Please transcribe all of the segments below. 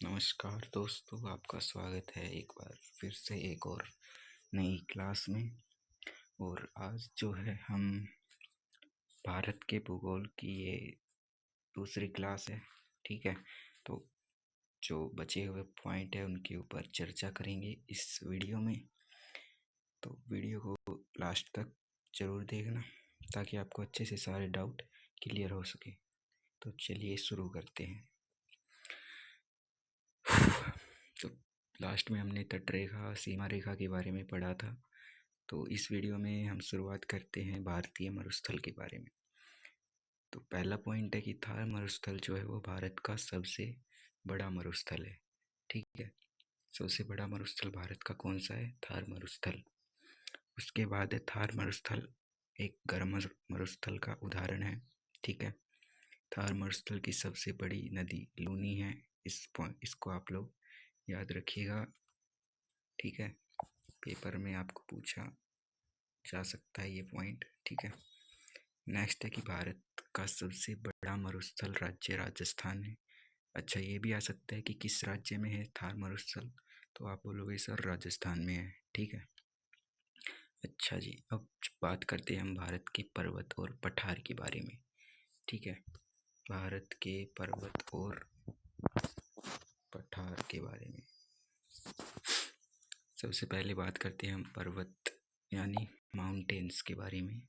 नमस्कार दोस्तों, आपका स्वागत है एक बार फिर से एक और नई क्लास में। और आज जो है हम भारत के भूगोल की ये दूसरी क्लास है। ठीक है, तो जो बचे हुए पॉइंट है उनके ऊपर चर्चा करेंगे इस वीडियो में। तो वीडियो को लास्ट तक ज़रूर देखना ताकि आपको अच्छे से सारे डाउट क्लियर हो सके। तो चलिए शुरू करते हैं। तो लास्ट में हमने तटरेखा, सीमा रेखा के बारे में पढ़ा था। तो इस वीडियो में हम शुरुआत करते हैं भारतीय मरुस्थल के बारे में। तो पहला पॉइंट है कि थार मरुस्थल जो है वो भारत का सबसे बड़ा मरुस्थल है। ठीक है, सबसे बड़ा मरुस्थल भारत का कौन सा है? थार मरुस्थल। उसके बाद है थार मरुस्थल एक गर्म मरुस्थल का उदाहरण है। ठीक है, थार मरुस्थल की सबसे बड़ी नदी लूनी है। इसको आप लोग याद रखिएगा। ठीक है, पेपर में आपको पूछा जा सकता है ये पॉइंट। ठीक है, नेक्स्ट है कि भारत का सबसे बड़ा मरुस्थल राज्य राजस्थान है। अच्छा, ये भी आ सकता है कि किस राज्य में है थार मरुस्थल, तो आप बोलोगे सर राजस्थान में है। ठीक है, अच्छा जी, अब बात करते हैं हम भारत के पर्वत और पठार के बारे में। ठीक है, भारत के पर्वत और पठार के बारे में सबसे पहले बात करते हैं हम पर्वत यानी माउंटेन्स के बारे में।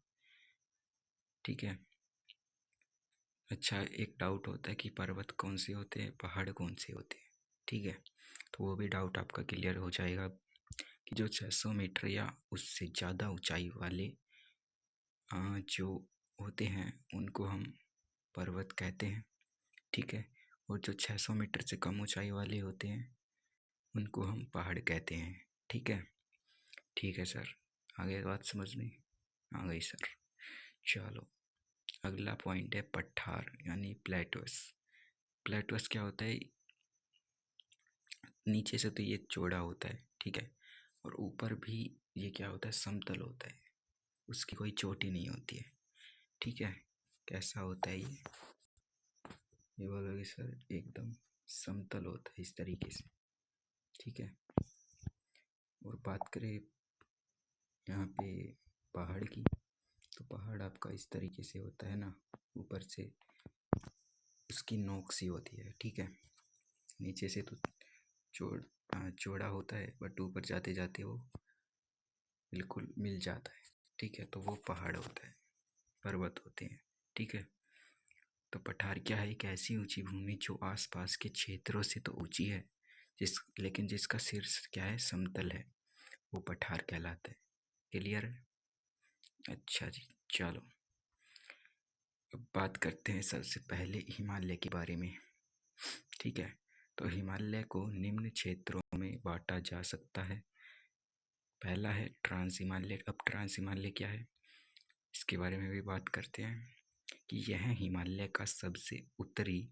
ठीक है, अच्छा, एक डाउट होता है कि पर्वत कौन से होते हैं, पहाड़ कौन से होते हैं। ठीक है, तो वो भी डाउट आपका क्लियर हो जाएगा कि जो 600 मीटर या उससे ज़्यादा ऊंचाई वाले जो होते हैं उनको हम पर्वत कहते हैं। ठीक है, और जो 600 मीटर से कम ऊंचाई वाले होते हैं उनको हम पहाड़ कहते हैं। ठीक है सर, आगे बात समझ में आ गई सर। चलो, अगला पॉइंट है पठार यानी प्लेटोस। प्लेटोस क्या होता है? नीचे से तो ये चौड़ा होता है। ठीक है, और ऊपर भी ये क्या होता है? समतल होता है, उसकी कोई चोटी नहीं होती है। ठीक है, कैसा होता है ये बोलोगे सर एकदम समतल होता है इस तरीके से। ठीक है, और बात करें यहाँ पे पहाड़ की, तो पहाड़ आपका इस तरीके से होता है ना, ऊपर से उसकी नोक सी होती है। ठीक है, नीचे से तो चौड़ा होता है बट ऊपर जाते जाते वो बिल्कुल मिल जाता है। ठीक है, तो वो पहाड़ होता है, पर्वत होते हैं। ठीक है, तो पठार क्या है? एक ऐसी ऊंची भूमि जो आसपास के क्षेत्रों से तो ऊंची है लेकिन जिसका शीर्ष क्या है? समतल है, वो पठार कहलाता है। क्लियर है? अच्छा जी, चलो अब बात करते हैं सबसे पहले हिमालय के बारे में। ठीक है, तो हिमालय को निम्न क्षेत्रों में बांटा जा सकता है। पहला है ट्रांस हिमालय। अब ट्रांस हिमालय क्या है इसके बारे में भी बात करते हैं कि यह हिमालय का सबसे उत्तरी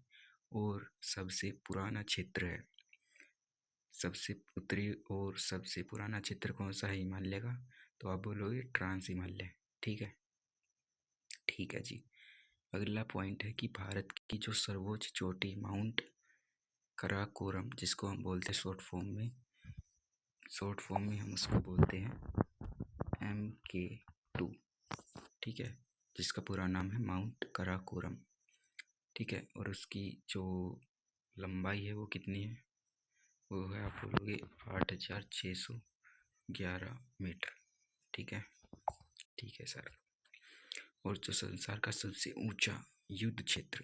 और सबसे पुराना क्षेत्र है। सबसे उत्तरी और सबसे पुराना क्षेत्र कौन सा है हिमालय का? तो आप बोलोगे ट्रांस हिमालय। ठीक है जी, अगला पॉइंट है कि भारत की जो सर्वोच्च चोटी माउंट कराकोरम, जिसको हम बोलते हैं शॉर्ट फॉर्म में हम उसको बोलते हैं MK2। ठीक है, जिसका पूरा नाम है माउंट कराकोरम। ठीक है, और उसकी जो लंबाई है वो कितनी है? वो है, आप बोलोगे 8611 मीटर। ठीक है सर। और जो संसार का सबसे ऊंचा युद्ध क्षेत्र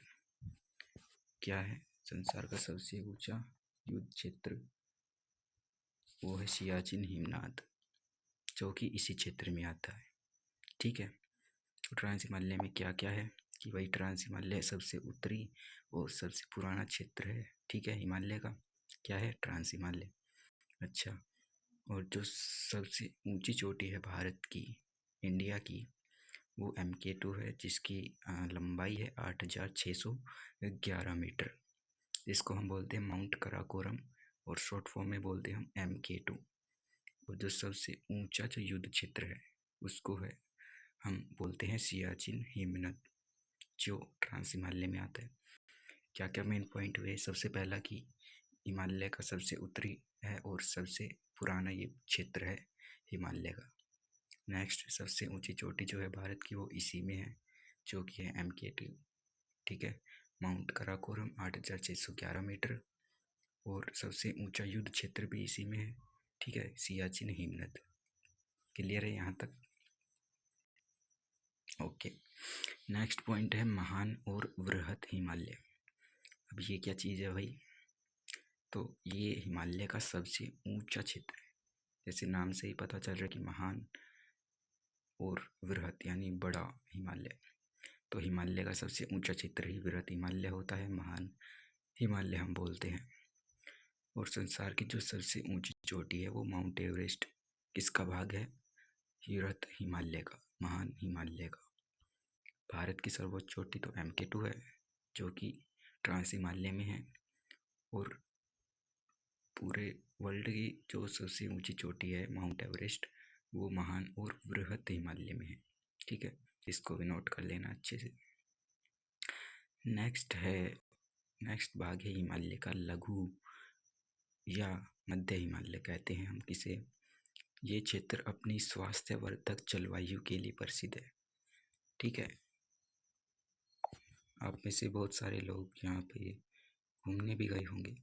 क्या है? संसार का सबसे ऊंचा युद्ध क्षेत्र वो है सियाचिन हिमनाद, जो कि इसी क्षेत्र में आता है। ठीक है, तो ट्रांस हिमालय में क्या क्या है कि भाई ट्रांस हिमालय सबसे उत्तरी और सबसे पुराना क्षेत्र है। ठीक है, हिमालय का क्या है? ट्रांस हिमालय। अच्छा, और जो सबसे ऊंची चोटी है भारत की, इंडिया की, वो MK2 है, जिसकी लंबाई है 8611 मीटर। इसको हम बोलते हैं माउंट कराकोरम और शॉर्ट फॉर्म में बोलते हैं हम MK2। और जो सबसे ऊंचा जो युद्ध क्षेत्र है उसको है हम बोलते हैं सियाचिन हिमनद, जो ट्रांस हिमालय में आता है। क्या क्या मेन पॉइंट हुए? सबसे पहला कि हिमालय का सबसे उत्तरी है और सबसे पुराना ये क्षेत्र है हिमालय का। नेक्स्ट सबसे ऊंची चोटी जो है भारत की वो इसी में है, जो कि है MK2। ठीक है, माउंट कराकोरम 8611 मीटर। और सबसे ऊंचा युद्ध क्षेत्र भी इसी में है। ठीक है, सियाचिन हिमनद। क्लियर है यहाँ तक? ओके। नेक्स्ट पॉइंट है महान और वृहत हिमालय। अब ये क्या चीज़ है भाई? तो ये हिमालय का सबसे ऊंचा क्षेत्र है। जैसे नाम से ही पता चल रहा है कि महान और वृहत यानी बड़ा हिमालय। तो हिमालय का सबसे ऊंचा क्षेत्र ही वृहत हिमालय होता है, महान हिमालय हम बोलते हैं। और संसार की जो सबसे ऊंची चोटी है वो माउंट एवरेस्ट किसका भाग है? वृहत हिमालय का, महान हिमालय का। भारत की सर्वोच्च चोटी तो MK2 है, जो कि ट्रांस हिमालय में है। और पूरे वर्ल्ड की जो सबसे ऊंची चोटी है माउंट एवरेस्ट, वो महान और वृहत हिमालय में है। ठीक है, इसको भी नोट कर लेना अच्छे से। नेक्स्ट भाग है हिमालय का लघु या मध्य हिमालय कहते हैं हम किसे। ये क्षेत्र अपनी स्वास्थ्यवर्धक जलवायु के लिए प्रसिद्ध है। ठीक है, आप में से बहुत सारे लोग यहाँ पे घूमने भी गए होंगे,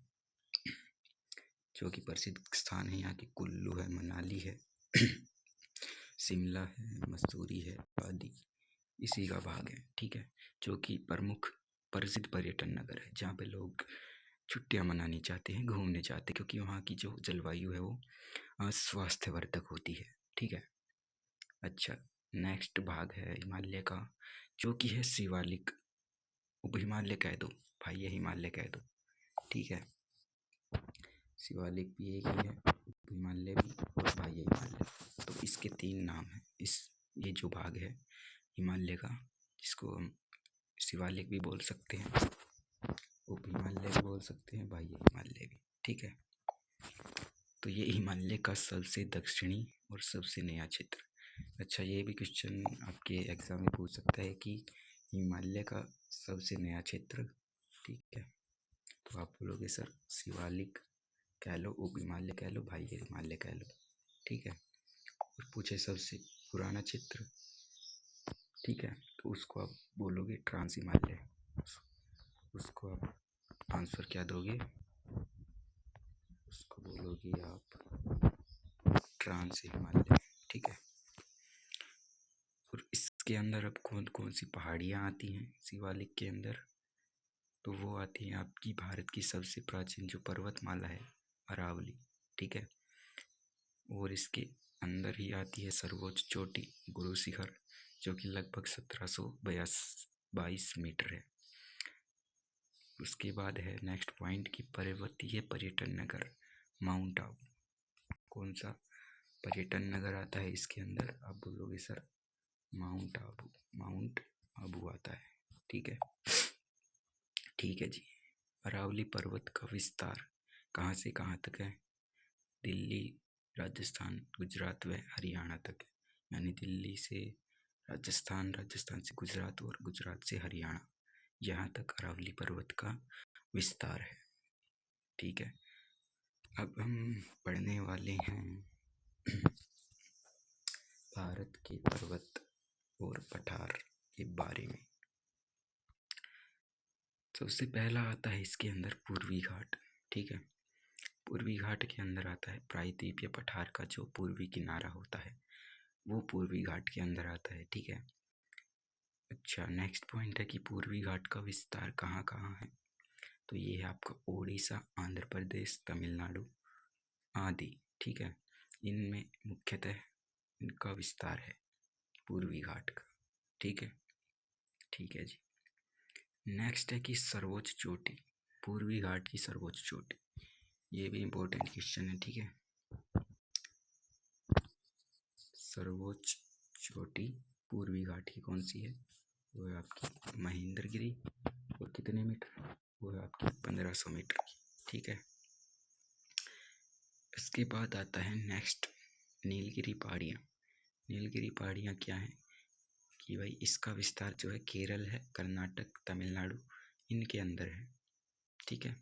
जो कि प्रसिद्ध स्थान है यहाँ की कुल्लू है, मनाली है, शिमला है, मसूरी है आदि इसी का भाग है। ठीक है, जो कि प्रमुख प्रसिद्ध पर्यटन नगर है, जहाँ पे लोग छुट्टियाँ मनानी चाहते हैं, घूमने चाहते हैं, क्योंकि वहाँ की जो जलवायु है वो स्वास्थ्यवर्धक होती है। ठीक है, अच्छा। नेक्स्ट भाग है हिमालय का, जो कि है शिवालिक। उप हिमालय कह दो भाई, ये हिमालय कह दो। ठीक है, शिवालिक भी एक ही है, उप हिमालय भी और बाह्य हिमालय। तो इसके 3 नाम हैं। ये जो भाग है हिमालय का, जिसको हम शिवालिक भी बोल सकते हैं, उप हिमालय भी बोल सकते हैं, बाह्य हिमालय भी। ठीक है, तो ये हिमालय का सबसे दक्षिणी और सबसे नया क्षेत्र। अच्छा, ये भी क्वेश्चन आपके एग्जाम में पूछ सकता है कि हिमालय का सबसे नया क्षेत्र। ठीक है, तो आप बोलोगे सर शिवालिक कह लो, उप हिमालय कह लो, बाह्य हिमालय कह लो। ठीक है, और पूछे सबसे पुराना क्षेत्र, ठीक है, तो उसको आप बोलोगे ट्रांस हिमालय। उसको आप आंसर क्या दोगे? उसको बोलोगे आप ट्रांस हिमालय। ठीक है, और इसके अंदर अब कौन कौन सी पहाड़ियाँ आती हैं शिवालिक के अंदर? तो वो आती हैं आपकी भारत की सबसे प्राचीन जो पर्वतमाला है, अरावली। ठीक है, और इसके अंदर ही आती है सर्वोच्च चोटी गुरु शिखर, जो कि लगभग 1722 मीटर है। उसके बाद है नेक्स्ट पॉइंट की पर्वतीय पर्यटन नगर माउंट आबू। कौन सा पर्यटन नगर आता है इसके अंदर? आप बोलोगे sir mount Abu. Mount Abu आता है। ठीक है, ठीक है जी। अरावली पर्वत का विस्तार कहाँ से कहाँ तक है? दिल्ली, राजस्थान, गुजरात व हरियाणा तक है। यानी दिल्ली से राजस्थान, राजस्थान से गुजरात और गुजरात से हरियाणा, यहाँ तक अरावली पर्वत का विस्तार है। ठीक है, अब हम पढ़ने वाले हैं भारत के पर्वत और पठार के बारे में। सबसे पहला आता है इसके अंदर पूर्वी घाट। ठीक है, पूर्वी घाट के अंदर आता है प्रायद्वीपीय पठार का जो पूर्वी किनारा होता है, वो पूर्वी घाट के अंदर आता है। ठीक है, अच्छा। नेक्स्ट पॉइंट है कि पूर्वी घाट का विस्तार कहाँ कहाँ है? तो ये है आपका उड़ीसा, आंध्र प्रदेश, तमिलनाडु आदि। ठीक है, इनमें मुख्यतः इनका विस्तार है पूर्वी घाट का। ठीक है, ठीक है जी। नेक्स्ट है कि सर्वोच्च चोटी, पूर्वी घाट की सर्वोच्च चोटी। ये भी इम्पोर्टेंट क्वेश्चन है। ठीक है, सर्वोच्च चोटी पूर्वी घाट की कौन सी है? वो है आपकी महेंद्रगिरी। और कितने मीटर? वो है आपकी 1500 मीटर की। ठीक है, इसके बाद आता है नेक्स्ट नीलगिरी पहाड़ियाँ। नीलगिरी पहाड़ियाँ क्या है कि भाई इसका विस्तार जो है केरल है, कर्नाटक, तमिलनाडु इनके अंदर है। ठीक है,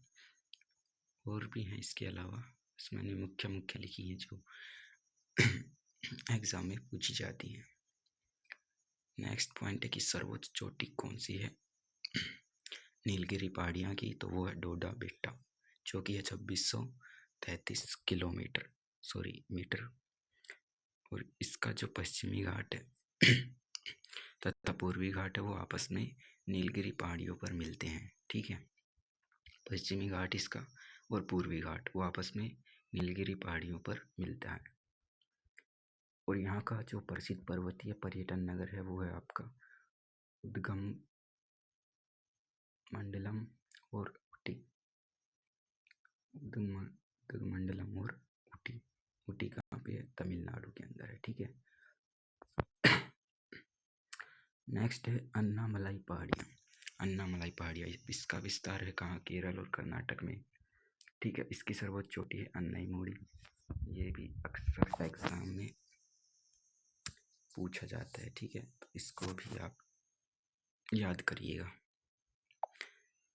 और भी हैं इसके अलावा, इसमें मैंने मुख्य मुख्य लिखी हैं जो एग्जाम में पूछी जाती हैं। नेक्स्ट पॉइंट है कि सर्वोच्च चोटी कौन सी है? नीलगिरी पहाड़ियाँ की, तो वो है डोडा बेट्टा, जो कि है 2633 किलोमीटर मीटर। और इसका जो पश्चिमी घाट है तथा पूर्वी घाट है वो आपस में नीलगिरी पहाड़ियों पर मिलते हैं। ठीक है, पश्चिमी घाट इसका और पूर्वी घाट वो आपस में नीलगिरी पहाड़ियों पर मिलता है। और यहाँ का जो प्रसिद्ध पर्वतीय पर्यटन नगर है वो है आपका उद्गम मंडलम और ऊटी। उदगमंडलम और ऊटी। ऊटी कहाँ पे है? तमिलनाडु के अंदर है। ठीक है, नेक्स्ट है अन्नामलाई पहाड़ियाँ। अन्नामलाई पहाड़ियाँ, इसका विस्तार है कहाँ? केरल और कर्नाटक में। ठीक है, इसकी सर्वोच्च चोटी है अन्नाईमोड़ी। ये भी अक्सर एग्जाम में पूछा जाता है। ठीक है, तो इसको भी आप याद करिएगा।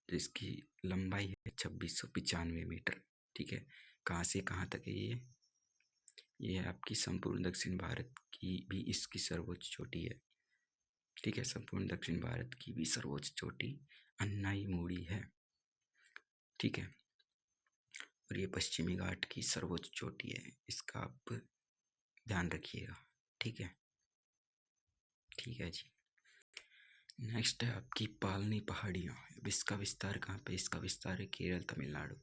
इसकी लंबाई है 2695 मीटर। ठीक है, कहाँ से कहाँ तक है ये है आपकी संपूर्ण दक्षिण भारत की भी इसकी सर्वोच्च चोटी है। ठीक है, संपूर्ण दक्षिण भारत की भी सर्वोच्च चोटी अन्नाईमोड़ी है। ठीक है, और ये पश्चिमी घाट की सर्वोच्च चोटी है, इसका आप ध्यान रखिएगा। ठीक है, ठीक है जी। नेक्स्ट है आपकी पालनी पहाड़ियाँ। अब इसका विस्तार कहाँ पे? इसका विस्तार है केरल तमिलनाडु।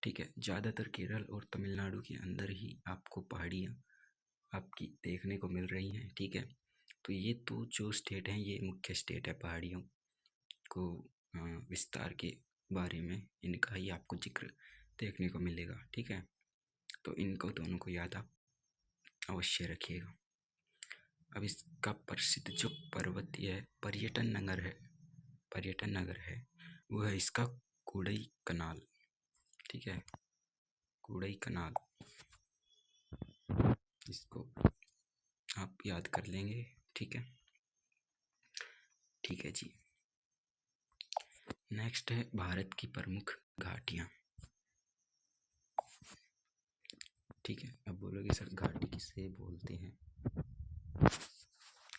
ठीक है, ज़्यादातर केरल और तमिलनाडु के अंदर ही आपको पहाड़ियाँ आपकी देखने को मिल रही हैं। ठीक है, तो ये तो जो स्टेट हैं ये मुख्य स्टेट है पहाड़ियों को विस्तार के बारे में, इनका ही आपको जिक्र देखने को मिलेगा। ठीक है, तो इनको दोनों को याद आप अवश्य रखिएगा। अब इसका प्रसिद्ध जो पर्वतीय पर्यटन नगर है वो है इसका कोडई कनाल। ठीक है, कोडई कनाल, इसको आप याद कर लेंगे। ठीक है, ठीक है जी। नेक्स्ट है भारत की प्रमुख घाटियाँ। ठीक है, अब बोलोगे सर घाटी किसे बोलते हैं?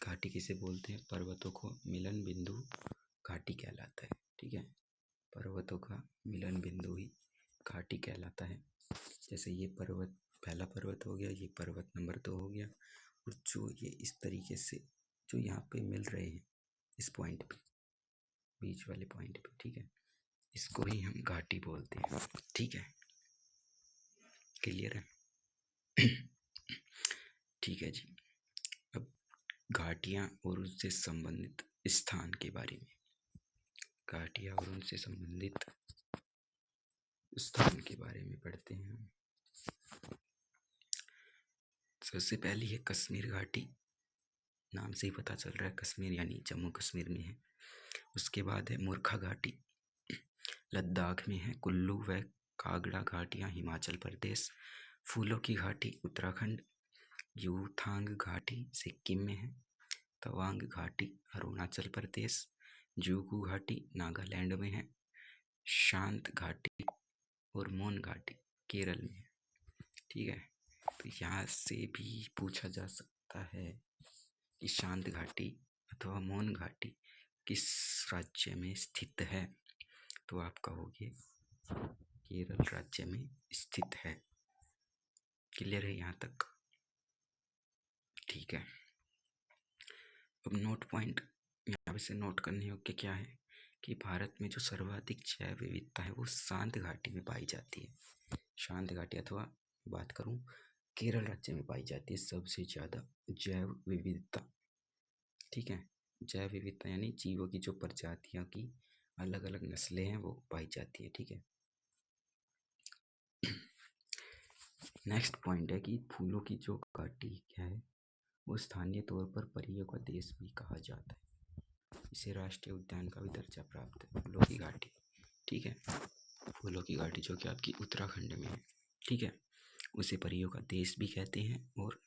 घाटी किसे बोलते हैं? पर्वतों को मिलन बिंदु घाटी कहलाता है। ठीक है, पर्वतों का मिलन बिंदु ही घाटी कहलाता है। जैसे ये पर्वत पहला पर्वत हो गया, ये पर्वत नंबर 2 हो गया, और जो ये इस तरीके से जो यहाँ पे मिल रहे हैं इस पॉइंट पे, बीच वाले पॉइंट पे, ठीक है, इसको ही हम घाटी बोलते हैं। ठीक है, क्लियर है? ठीक है जी। अब घाटियाँ और उससे संबंधित स्थान के बारे में, घाटियाँ और उनसे संबंधित स्थान के बारे में पढ़ते हैं हम। सबसे पहली है कश्मीर घाटी, नाम से ही पता चल रहा है कश्मीर यानी जम्मू कश्मीर में है। उसके बाद है मूर्खा घाटी, लद्दाख में है। कुल्लू व कागड़ा घाटियाँ हिमाचल प्रदेश। फूलों की घाटी उत्तराखंड। यूथांग घाटी सिक्किम में है। तवांग घाटी अरुणाचल प्रदेश। जुगू घाटी नागालैंड में है। शांत घाटी और मौन घाटी केरल में है। ठीक है, तो यहाँ से भी पूछा जा सकता है कि शांत घाटी अथवा मौन घाटी किस राज्य में स्थित है? तो आपका हो गया केरल राज्य में स्थित है। क्लियर है यहाँ तक? ठीक है, अब नोट पॉइंट यहाँ से नोट करने योग्य क्या है कि भारत में जो सर्वाधिक जैव विविधता है वो शांत घाटी में पाई जाती है। शांत घाटी अथवा बात करूँ केरल राज्य में पाई जाती है सबसे ज़्यादा जैव विविधता। ठीक है, जैव विविधता यानी जीवों की जो प्रजातियों की अलग अलग नस्लें हैं वो पाई जाती है। ठीक है, नेक्स्ट पॉइंट है कि फूलों की जो घाटी है वो स्थानीय तौर पर परियों का देश भी कहा जाता है। इसे राष्ट्रीय उद्यान का भी दर्जा प्राप्त है फूलों की घाटी। ठीक है, फूलों की घाटी जो कि आपकी उत्तराखंड में है। ठीक है, उसे परियों का देश भी कहते हैं और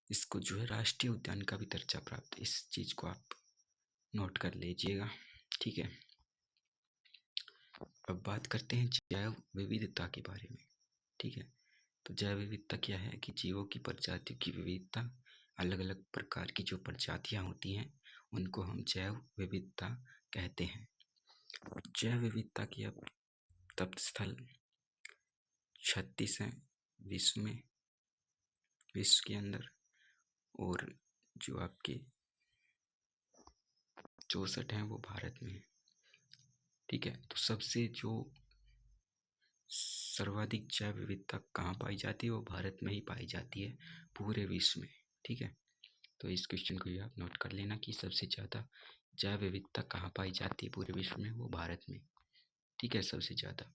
इसको जो है राष्ट्रीय उद्यान का भी दर्जा प्राप्त है। इस चीज़ को आप नोट कर लीजिएगा। ठीक है, अब बात करते हैं जैव विविधता के बारे में। ठीक है, तो जैव विविधता क्या है कि जीवों की प्रजातियों की विविधता, अलग अलग प्रकार की जो प्रजातियां होती हैं उनको हम जैव विविधता कहते हैं। जैव विविधता की अब तप स्थल 36 हैं विश्व के अंदर, और जो आपके 64 हैं वो भारत में है। ठीक है, तो सबसे जो सर्वाधिक जैव विविधता कहाँ पाई जाती है, वो भारत में ही पाई जाती है पूरे विश्व में। ठीक है, तो इस क्वेश्चन को भी आप नोट कर लेना कि सबसे ज़्यादा जैव विविधता कहाँ पाई जाती है पूरे विश्व में, वो भारत में। ठीक है, सबसे ज़्यादा।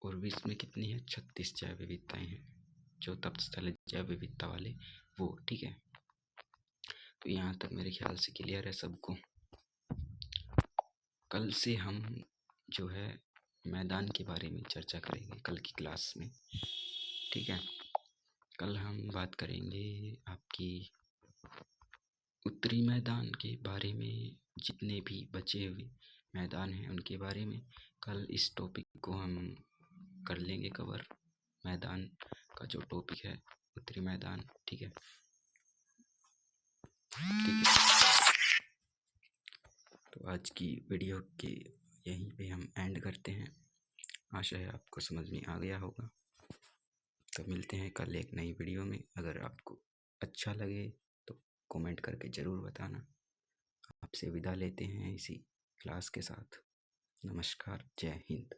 और विश्व में कितनी है? 36 जैव विविधताएं हैं, जो तप स्थल है जैव विविधता वाले वो। ठीक है, तो यहाँ तक मेरे ख्याल से क्लियर है सबको। कल से हम जो है मैदान के बारे में चर्चा करेंगे कल की क्लास में। ठीक है, कल हम बात करेंगे आपकी उत्तरी मैदान के बारे में, जितने भी बचे हुए मैदान हैं उनके बारे में। कल इस टॉपिक को हम कर लेंगे कवर, मैदान का जो टॉपिक है उत्तरी मैदान। ठीक है, ठीक है, तो आज की वीडियो के यहीं पे हम एंड करते हैं। आशा है आपको समझ में आ गया होगा। तो मिलते हैं कल एक नई वीडियो में। अगर आपको अच्छा लगे तो कमेंट करके ज़रूर बताना। आपसे विदा लेते हैं इसी क्लास के साथ। नमस्कार, जय हिंद।